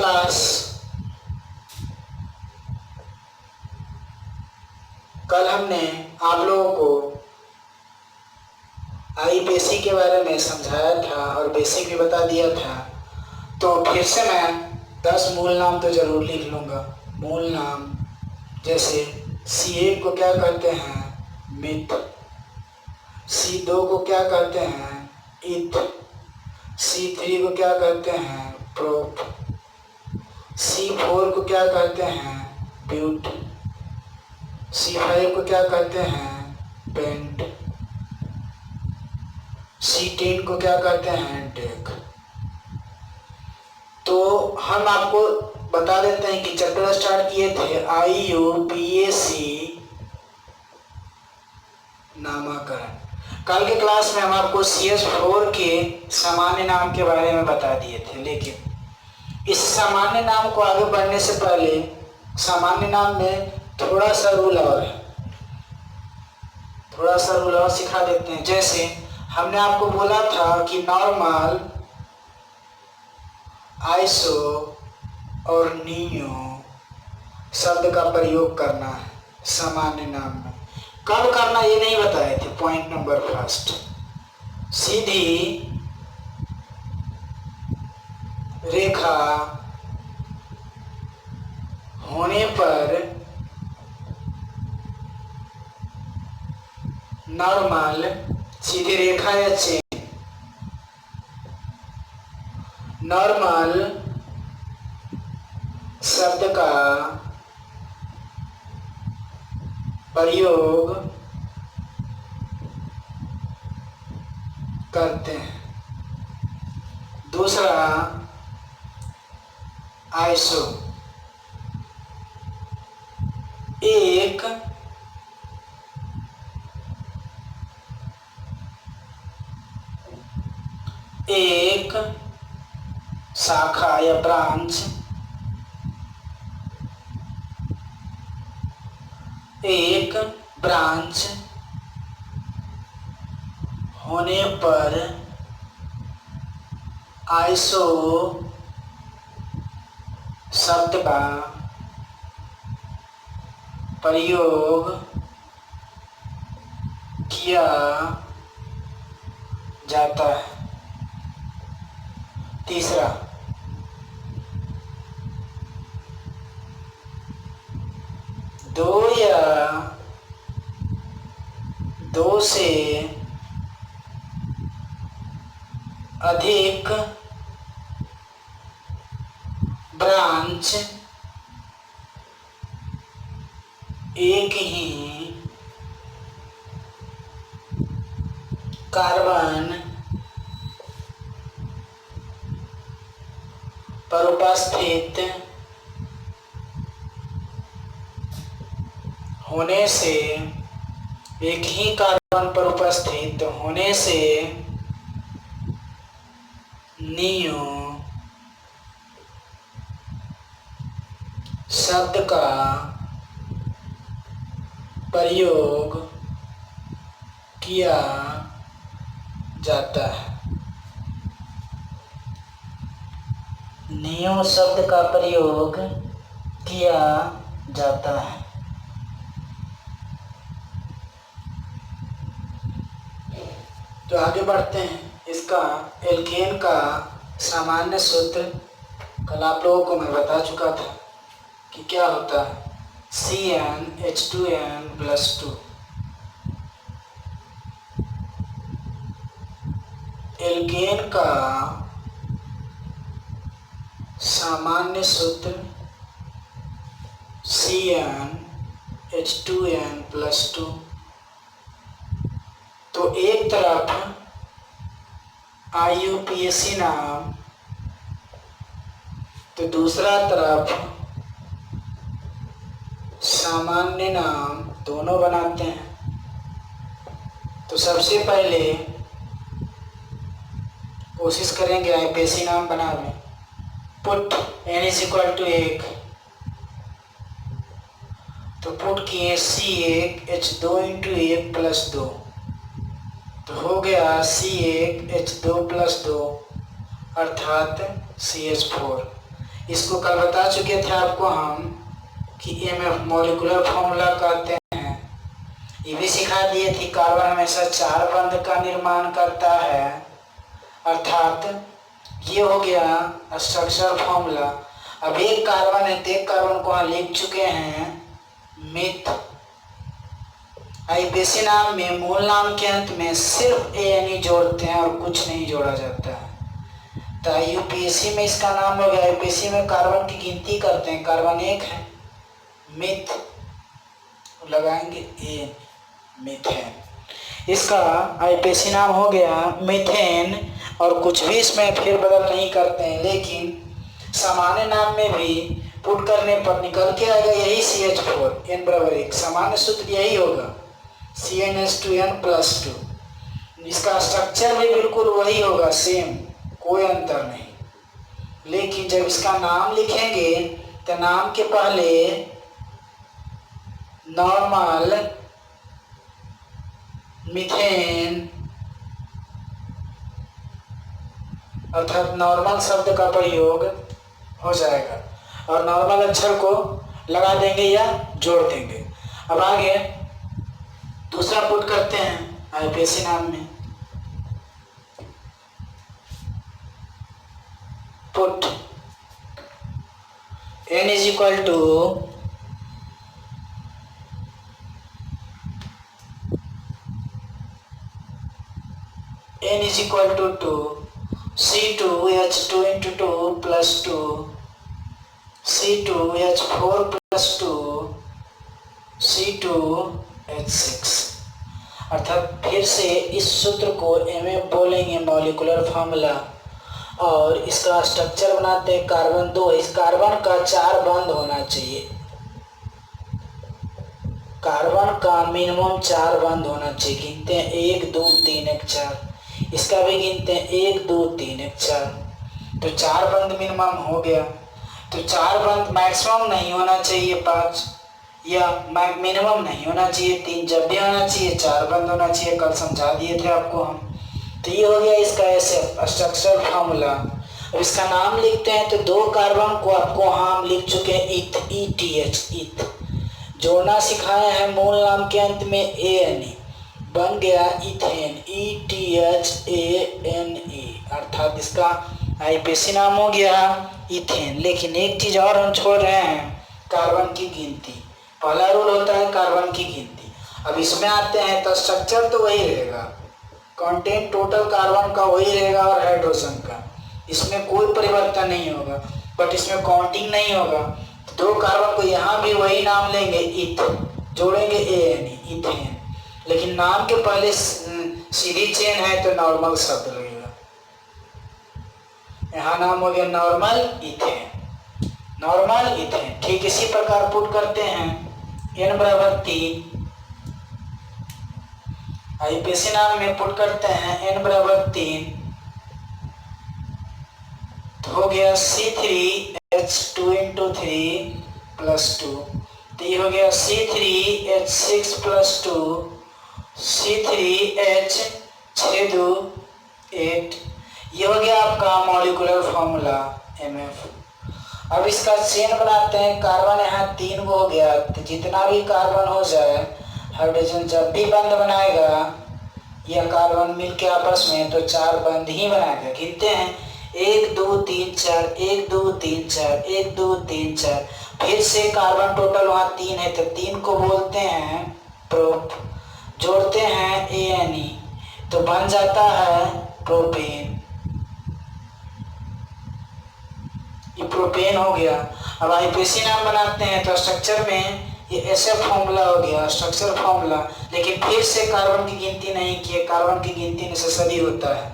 Class कल हमने आप लोगों को आईपीएसी के बारे में समझाया था और बेसिक भी बता दिया था। तो फिर से मैं 10 मूल नाम तो जरूर लिख लूँगा। मूल नाम जैसे C1 को क्या कहते हैं? मिथ। C2 को क्या कहते हैं? इथ। C3 को क्या कहते हैं? प्रोप। C4 को क्या कहते हैं? ब्यूट। C5 को क्या कहते हैं? पेंट। C10 को क्या कहते हैं? डेक। तो हम आपको बता देते हैं कि चैप्टर स्टार्ट किए थे IUPAC नामकरण। कल के क्लास में हम आपको CS4 के सामान्य नाम के बारे में बता दिए थे, लेकिन इस सामान्य नाम को आगे बढ़ने से पहले सामान्य नाम में थोड़ा सा रूल और सिखा देते हैं। जैसे हमने आपको बोला था कि नॉर्मल, आइसो और नियो शब्द का प्रयोग करना है सामान्य नाम में। कब करना ये नहीं बताए थे। पॉइंट नंबर फर्स्ट, सीधी रेखा होने पर नॉर्मल, सीधी रेखा या चेन, नॉर्मल शब्द का प्रयोग करते हैं। दूसरा आइसो, एक शाखा या ब्रांच, एक ब्रांच होने पर आइसो शब्द का प्रयोग किया जाता है। तीसरा दो या दो से अधिक ब्रांच एक ही कार्बन पर उपस्थित होने से, एक ही कार्बन पर उपस्थित होने से नियो शब्द का प्रयोग किया जाता है। नियो शब्द का प्रयोग किया जाता है। तो आगे बढ़ते हैं। इसका एल्केन का सामान्य सूत्र कल आप लोगों को मैं बता चुका था कि क्या होता है। CnH2n+2। एल्केन का सामान्य सूत्र CnH2n+2। तो एक तरफ IUPAC नाम, तो दूसरा तरफ सामान्य नाम, दोनों बनाते हैं। तो सबसे पहले कोशिश करेंगे IUPAC नाम बनाने। पुट n = 1, तो पुट किए C1H2 × 1+2, तो हो गया C1H2+2 अर्थात CH4। इसको कल बता चुके थे आपको हम कि एमएफ मॉलिक्यूलर फॉर्मूला कहते हैं। ये भी सिखा दिए थे कार्बन हमेशा 4 बंध का निर्माण करता है, अर्थात ये हो गया स्ट्रक्चर फॉर्मूला। अब एक कार्बन है तो एक कार्बन को हम लिख चुके हैं मिथ। आईपीएसी नाम में मूल नाम के अंत में सिर्फ एएनई जोड़ते हैं और कुछ नहीं जोड़ा जाता है। तो यूपीएससी में इसका नाम हो गया, यूपीएससी में कार्बन की गिनती करते हैं, कार्बन 1 है, मिथ लगाएंगे ए मीथेन। इसका आईपीएसी नाम हो गया मीथेन और कुछ भी इसमें फेरबदल नहीं करते हैं, लेकिन सामान्य नाम में भी पुट करने पर निकल के आएगा यही CH4 N बराबर 1। सामान्य सूत्र यही होगा CnH2n+2। इसका स्ट्रक्चर भी बिल्कुल वही होगा, सेम, कोई अंतर नहीं। लेकिन जब इसका नाम लिखेंगे तो नाम के पहले नॉर्मल मीथेन अर्थात नॉर्मल शब्द का प्रयोग हो जाएगा और नॉर्मल अक्षर को लगा देंगे या जोड़ देंगे। अब आगे दूसरा पुट करते हैं आईपीएसी नाम में। Put n is equal to to C2H2 into 2 plus 2 C2H4 plus 2 C2H6। अर्थात फिर से इस सूत्र को एमएफ बोलेंगे मॉलिक्यूलर फार्मूला और इसका स्ट्रक्चर बनाते हैं कार्बन 2। इस कार्बन का 4 बंध होना चाहिए, कार्बन का मिनिमम 4 बंध होना चाहिए। गिनते हैं 1 2 3 1 4, इसका भी गिनते हैं 1 2 3 1 4। तो 4 बंध मिनिमम हो गया। तो 4 बंध मैक्सिमम नहीं होना चाहिए 5, या मिनिमम नहीं होना चाहिए 3, जब भी होना चाहिए 4 बंध होना चाहिए। कल समझा दिए थे आपको हम। तो ये हो गया इसका ऐसे स्ट्रक्चरल फार्मूला। अब इसका नाम लिखते हैं तो 2 कार्बन को आपको हम लिख चुके हैं इथ, ETH, इथ। जोड़ना सिखाया है मूल नाम के अंत में ANE, बन गया इथेन, ETHANE। अर्थात इसका आईपीएसी नाम हो गया इथेन। लेकिन एक चीज और हम छोड़ रहे हैं, कार्बन की गिनती। पहला रूल होता है कार्बन की गिनती। अब इसमें आते हैं तो स्ट्रक्चर तो वही रहेगा, कंटेंट टोटल कार्बन का वही रहेगा और हाइड्रोजन का, इसमें कोई परिवर्तन नहीं होगा। बट इसमें काउंटिंग नहीं होगा। तो 2 कार्बन को यहाँ भी वही नाम लेंगे इथ, जोड़ेंगे ANE, इथेन। लेकिन नाम के पहले सीधी चेन है तो नॉर्मल शब्द लगेगा। यहाँ नाम हो गया नॉर्मल इथेन, नॉर्मल इथेन। ठीक इसी प्रकार पुट करते हैं n बराबर 3। आईपीएसी नाम में पुट करते हैं n बराबर 3 तो हो गया C3H2 into 3 plus 2। तो ये हो गया C3H6 plus 2 C3H628। ये हो गया आपका मॉलिक्यूलर फॉर्मूला MF। अब इसका चेन बनाते हैं। कार्बन यहाँ 3 हो गया, तो जितना भी कार्बन हो जाए, हाइड्रोजन जब भी बंध बनाएगा या कार्बन मिलके आपस में तो 4 बंध ही बनाएगा। गिनते हैं 1 2 3 4, 1 2 3 4, 1 2 3 4। फिर से कार्बन टोटल वहाँ 3 है तो 3 को बोलते हैं प्रोप, जोड़ते हैं ANE तो बन जाता है प्रोपेन। ये प्रोपेन हो गया। अब आईपीएसी नाम बनाते हैं तो स्ट्रक्चर में ये ऐसे फॉर्मूला हो गया, स्ट्रक्चर फॉर्मूला। लेकिन फिर से कार्बन की गिनती नहीं की, कार्बन की गिनती नेसेसरी होता है।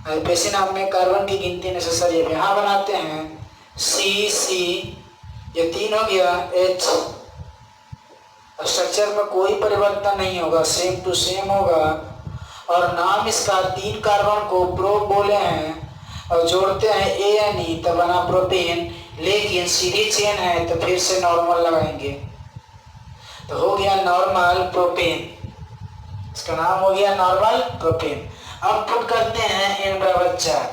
आईपीएसी नाम में कार्बन की गिनती नेसेसरी है। यहाँ बनाते हैं C, ये 3 हो गया H। स्ट्रक्चर में कोई परिवर्तन नहीं होगा, सेम टू सेम होगा। और नाम इसका 3 कार्बन को प्रो बोले हैं और जोड़ते हैं ANE तो बना प्रोपेन। लेकिन सीधी चेन है तो फिर से नॉर्मल लगाएंगे तो हो गया नॉर्मल प्रोपेन। इसका नाम हो गया नॉर्मल प्रोपेन। अब पुट करते हैं n बराबर 4।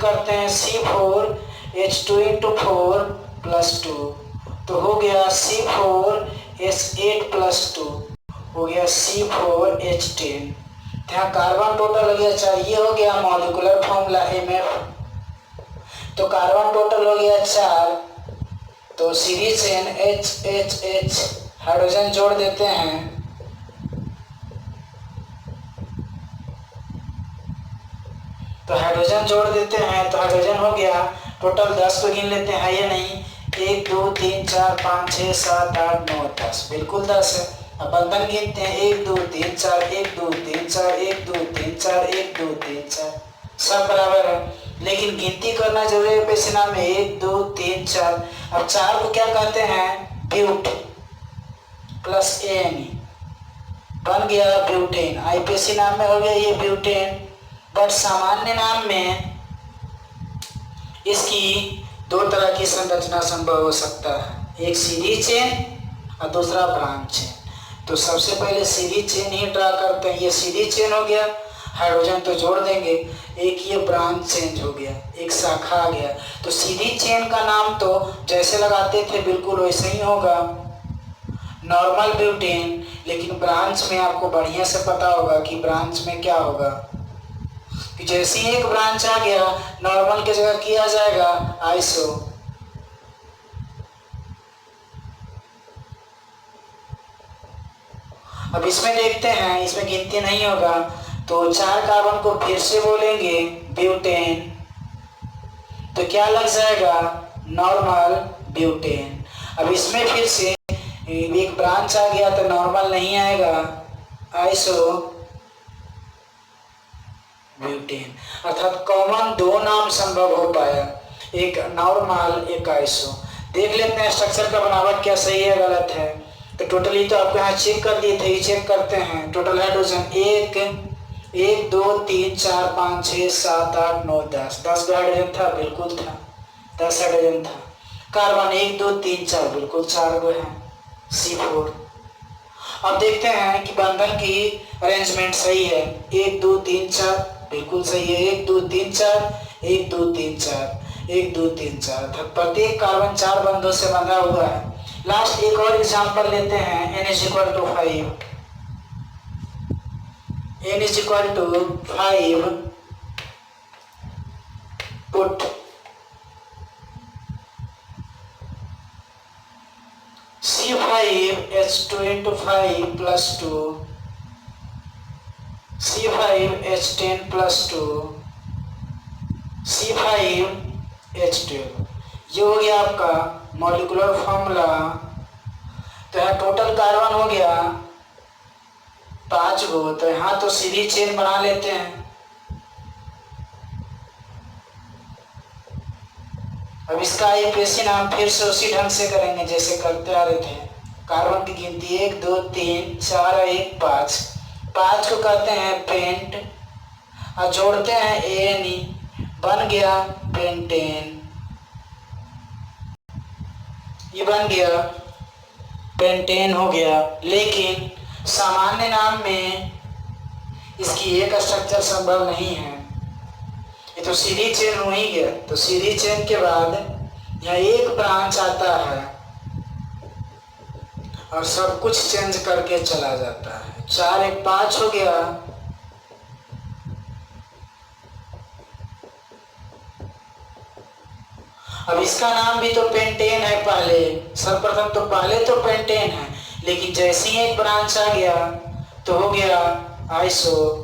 पुट करते हैं C4H2 × 4 + 2, तो हो गया C4H8 + 2 हो गया C4H10। यहाँ कार्बन टोटल हो गया 4, ये हो गया मॉलिक्यूलर फॉर्मूला MF। तो कार्बन टोटल हो गया 4, तो सीरीज चेन HHH हाइड्रोजन जोड़ देते हैं, तो हाइड्रोजन जोड़ देते हैं, तो हाइड्रोजन हो गया टोटल 10 को गिन लेते हैं, है या नहीं, 1 2 3 4 5 6 7 8 9 10, बिल्कुल 10 है। अब बंधन गिनते हैं 1 2 3 4 1 2 3 4 1 2 3 4 1 2 3 4, सब बराबर है, लेकिन गिनती करना जरूरी है पेशिना में 1 2 3 4। अब 4 को क्या कहते हैं, ब्यूट प्लस ANE बन गया ब्यूटेन। आईपीएसी नाम में हो गया ये ब्यूटेन, बट सामान्य नाम में इसकी दो तरह की संरचना संभव हो सकता है, एक सीधी चेन और दूसरा ब्रांच चेन। तो सबसे पहले सीधी चेन ही ड्रा करते हैं, ये सीधी चेन हो गया, हाइड्रोजन तो जोड़ देंगे, एक ये ब्रांच चेंज हो गया, एक शाखा आ गया। तो सीधी चेन का नाम तो जैसे लगाते थे बिल्कुल वैसे ही होगा, नॉर्मल ब्यूटेन, लेकिन ब्रांच में आपको बढ़िया से पता होगा कि ब्रांच में क्या होगा, कि जैसे ही एक ब्रांच आ गया नॉर्मल की जगह किया जाएगा आइसो। अब इसमें देखते हैं, इसमें गिनती नहीं होगा, तो 4 कार्बन को फिर से बोलेंगे ब्यूटेन, तो क्या लग जाएगा, नॉर्मल ब्यूटेन। अब इसमें फिर से एक ब्रांच आ गया तो नॉर्मल नहीं आएगा, आइसो ब्यूटेन, अर्थात कॉमन 2 नाम संभव हो पाया, एक नॉर्मल एक आइसो। देख लेते हैं स्ट्रक्चर का बनावट क्या सही है गलत है। तो टोटली तो आपको यहाँ चेक कर दिए थे, ये चेक करते हैं। टोटल हाइड्रोजन 1 2 3 4 5 6 7 8 9 10 10 हाइड्रोजन था, बिल्कुल था, 10 हाइड्रोजन था। कार्बन 1 2 3 4 बिल्कुल 4 गो है, C4। अब देखते हैं कि बंधन की अरेंजमेंट सही है, 1 2 3 4 बिल्कुल सही है, 1 2 3 4 1 2 3 4 1 2 3 4, प्रत्येक कार्बन 4 बंधों से बंधा हुआ है। लास्ट एक और एग्जांपल लेते हैं, N = 5, N = 5 put C5H2 × 5 + 2 C5H10 + 2 C5H12, ये हो गया आपका मॉलिक्यूलर फॉर्मूला। तो यहाँ टोटल कार्बन हो गया 5 गो, तो यहाँ तो सीधी चेन बना लेते हैं। अब इसका आईपीएसी नाम फिर से उसी ढंग से करेंगे जैसे करते आ रहे थे। कार्बन की गिनती 1 2 3 4 1 5, 5 को कहते हैं पेंट और जोड़ते हैं ANE, बन गया पेंटेन, ये बन गया पेंटेन हो गया। लेकिन सामान्य नाम में इसकी एक स्ट्रक्चर संभव नहीं है, ये तो सीधी चेन हो ही गया। तो सीधी चेन के बाद यहाँ एक ब्रांच आता है और सब कुछ चेंज करके चला जाता है। 4 1 5 हो गया, अब इसका नाम भी तो पेंटेन है, पहले सर्वप्रथम तो पहले तो पेंटेन है, लेकिन जैसे ही एक ब्रांच आ गया तो हो गया आइसो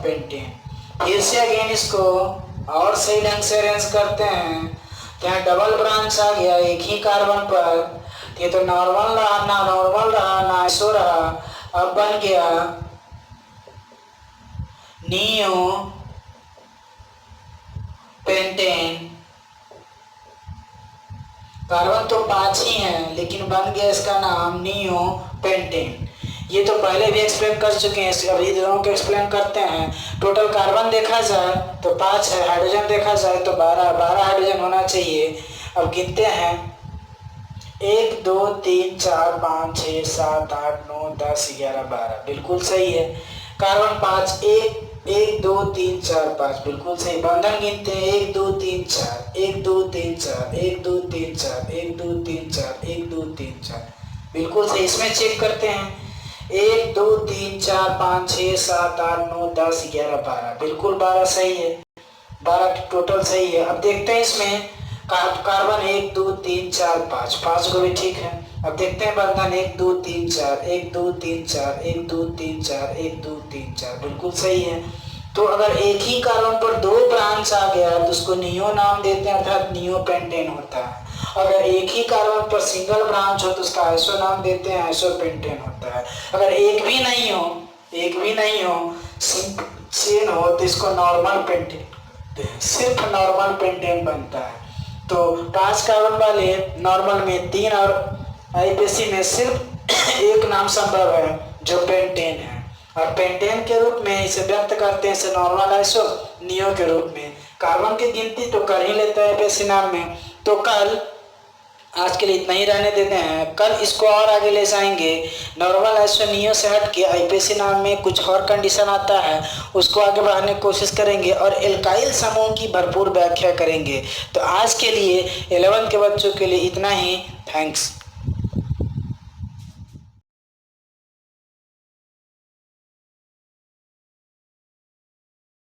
पेंटेन। फिर से अगेन इसको और सही ढंग से अरेंज करते हैं, तो यहाँ डबल ब्रांच आ गया एक ही कार्बन पर, ये तो नॉर्मल रहा ना, नॉर्मल रहा ना आइसो रहा, अब बन गया नियो पेंटेन। कार्बन तो 5 ही हैं, लेकिन बन गया इसका नाम नियो पेंटेन। ये तो पहले भी एक्सप्लेन कर चुके हैं, अभी दोनों को एक्सप्लेन करते हैं। टोटल कार्बन देखा जाए तो 5 है, हाइड्रोजन देखा जाए तो 12 हाइड्रोजन होना चाहिए। अब गिनते हैं 1 2 3 4 5 6 7 8 9 10 11 12, बिल्कुल सही है। कार्बन 5 1 1 2 3 4 5, बिल्कुल सही। बंधन गिनते हैं 1 2 3 4, 1 2 3 4, 1 2 3 4, 1 2 3 4, 1 2 3 4, बिल्कुल सही। इसमें चेक करते हैं 1 2 3 4 5 6 7 8 9 10 11 12, बिल्कुल 12 सही है, 12 टोटल सही है। अब देखते हैं इसमें कार्बन 1 2 3 4 5, 5 को भी ठीक है। अब देखते हैं बंधन 1 2 3 4, 1 2 3 4, 1 2 3 4, 1 2 3 4, बिल्कुल सही है। तो अगर एक ही कार्बन पर 2 ब्रांच आ गया तो उसको नियो नाम देते हैं, अर्थात नियो पेंटेन होता है। अगर एक ही कार्बन पर सिंगल ब्रांच हो तो उसका आइसो नाम देते हैं, आइसो पेंटेन होता है। अगर एक भी नहीं हो चेन हो तो इसको नॉर्मल पेंटेन, सिर्फ नॉर्मल पेंटेन बनता है। तो 5 कार्बन वाले नॉर्मल में 3 और आईपीसी में सिर्फ एक नाम संभव है जो पेंटेन है, और पेंटेन के रूप में इसे व्यक्त करते हैं इसे नॉर्मल आइसो नियो के रूप में। कार्बन की गिनती तो कर ही लेता है आईपीसी नाम में। तो कल आज के लिए इतना ही रहने देते हैं, कल इसको और आगे ले जाएंगे। नॉर्मल आइसो नियो से हट के आईपीसी नाम में कुछ और कंडीशन आता है, उसको आगे बढ़ाने की कोशिश करेंगे और एल्काइल समूह की भरपूर व्याख्या करेंगे। तो आज के लिए 11th के बच्चों के लिए इतना ही। थैंक्स।